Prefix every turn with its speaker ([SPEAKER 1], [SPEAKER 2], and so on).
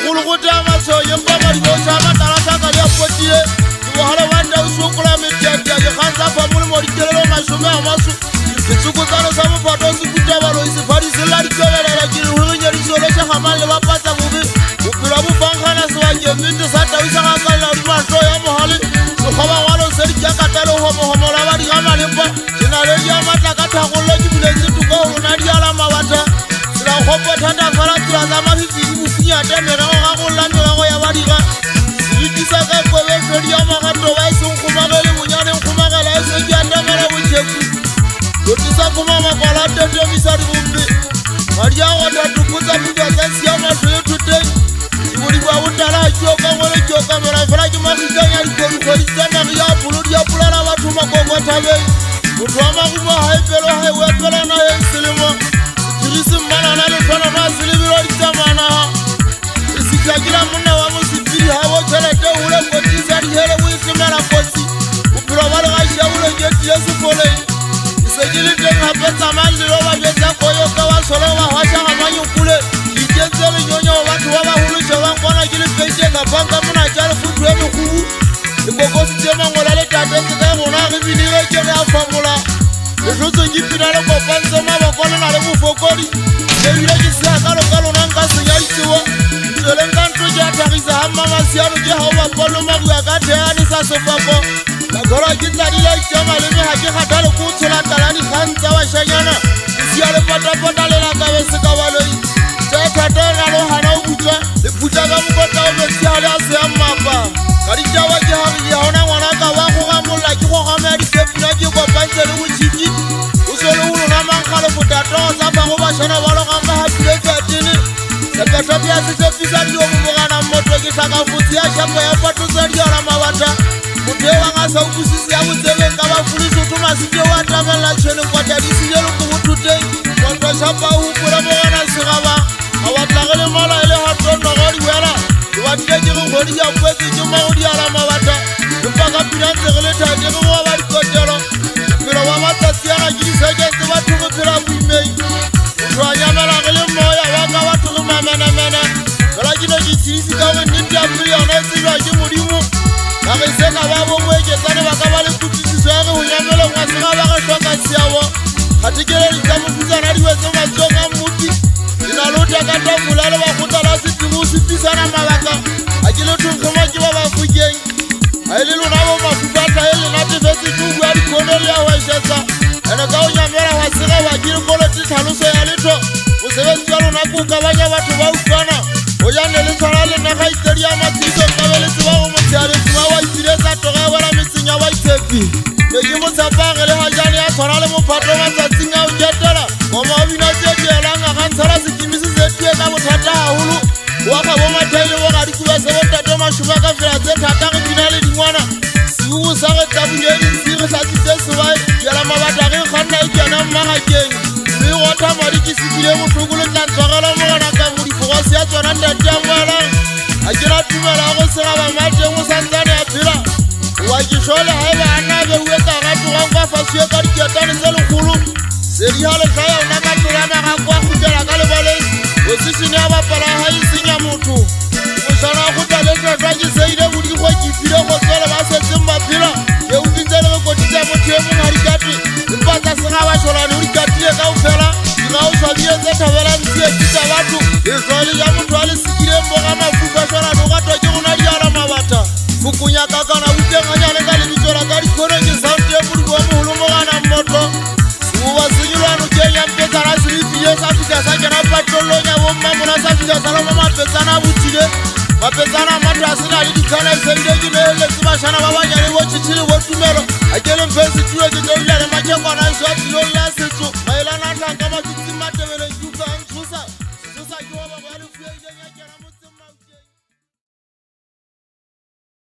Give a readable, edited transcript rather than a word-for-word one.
[SPEAKER 1] Kulukuta maso yembanga libosa matalasa kali apotie. Tuwahale wanda usukula mitete ya khanza famuli morikelelo mashume amasu. Isukutano samu patosi kutabalo isifari silari kyolela kiri hunya risolo shahamale wapata mubi. Upira bufangana siwanje minte sata wisakakala ulimasho ya mohali. Sukhawa walo seri jakatalo homo labari kama limpa. Sinareli ya matakata kuloji bulezi tukohulu nadi alama wata. Sila hopo tanda faratula zama hivi ufinya temera ngakula ngo ya wadiga. Silitisa kwa weferi ya magato waisu nkumagele munyane nkumagele esu janda mera wichefu. Yotisa kumama kwa late teo misari umbi. Maria wata tukuza mbiwa sensi ya matuyo tutei. Ibuliwa utala joka mwele joka mera ifraki makikanya likolu kolitana ya puludi ya pulala watu makongo tabei. Mutuama kubwa haipelo haiwepela na hensilimo. Sikirisi mana nani twana na silibiro litamana ha. Isikiagila muna wa musipiri hawo chalete ule koti zari hele wisimela koti. Upiro wale gaisha ule jeti yesu folei. Isegili tenga pesa mali lowa jeta koyo kawa solo wa washa hamanyu kule. Ijenzele nyonyo watu wawa hulusha wangwana jili peche na panga muna chale futu emu kuhu. Ikokosi tema ngolale tatesi kaya ngona kibiniwe kene afamula. Ejozo njipinale kwa panzo maba kone na lebu fokori. Evile kisi akalo nangasi nyalitiwa. Selenganto jatariza hama masianu jehawa polo mabu ya kate anisa sofako. Nagora kita nila ichama leme haki hatale kutula talani khanza wa shanyana. Isi ale pata lela kawesi kawaloi. Cheta tena lo hana ubucha. Lepucha kamukota umesi hali ase amapa. Karija wajihari yahona wanaka wako gamula kiko kameri kepina jiko panseli uchiki. Usolo ulu na mankalo kutato zapa kubashana walo kamba hapileke atini. Sepeta pia sisepisa liyo mumugana moto kisaka futia shako ya patu zari yala mawata. Mutewa ngasa ukusisi ya utele kaba fulisu tumasike wata mela chene kwa jadisi yelu kumutute. Konto shapa hukura mugana sigaba. Awatlagele mala ele hatondo gori wela. Watike jiru gori ya kwezi juma udi ala mawata. Mpaka pinanze gele tajiru wa wari kotero. Pira wa mata siyana jiri sejenzi watu kupira kuimei. Utuanyamela gele moya waka watu kumamena. Kala jino jisirisi kawe niti apiri anesi wa jimudimu. Nakiseka wabo mweje zane wakabali kutisi swere unyamelo mwasika waka shoka siyawo. Hatikele lijamu kuza nariweze machoka muti. Inaluta kata mulalo wakuta lasi timusi pisana mawaka. Ajile tunkuma jiwa wafujengi. Aililu nabo mafubata hili nati vesi jugu hadi kondoli ya waishesa. Eneka unyamela wasika wajiri kolo titaluso ya lito. Usewesi yalu nakuka wanya watu waukwana. Oyane litarali naka iteri ya matito kawele siwahu mutiari siwawa itiresa toga wala misinya wa itepi. Nejimu sapangele hajani ya tarali mupato masasinga ujetala. Koma wina jeje elanga kansara sikimisi zetie kamu tata hulu. Waka woma taili waka rikuwese wota doma shubaka filaze tataki finali dingwana. Siugu sange tabu yeli siri satite suwai. Yala mabataki khanda ikiana mmaga jengi. Siu wata mariki sikile mutugulu tanswagala mwana kamuri. Fogosi ya chonanda tiamwala. Ajira tumela kusira wa mate musanzani apila. Wajishole haiba anabe uweka gatu wangwa fasuye karikiatani zelu kulu. Seri hale kaya unakatulana kakwa kujala kale wale. Osisi ni hapa pala haisinya mutu. Mshana kutaleta twaji seide budi kwa jifire kwa swele base zimba pila. Ye uvinzele kwa tija mutu ye munga harikati. Mpata singa washola ni urikati ye kaufela. Singa ushabie zeta wela msiye kita watu. Israeli ya mutu wale sikire mboga mafuka shola nukato jiunari ala mawata. Fukunya kaka na utenganya lengali michora gari kone jisaunti ye budi kwa muhulumu gana moto. Uwasinyulwanu Kenya mpesa rasiri fiye safika sake na patrolonya woma muna safika saloma mapesana butile. Mapesana matrasina lidikana isendeji nehele kubashana wawanyari wochichili wotumelo. Ajele mpesi tuwe jitowile majengo na iswati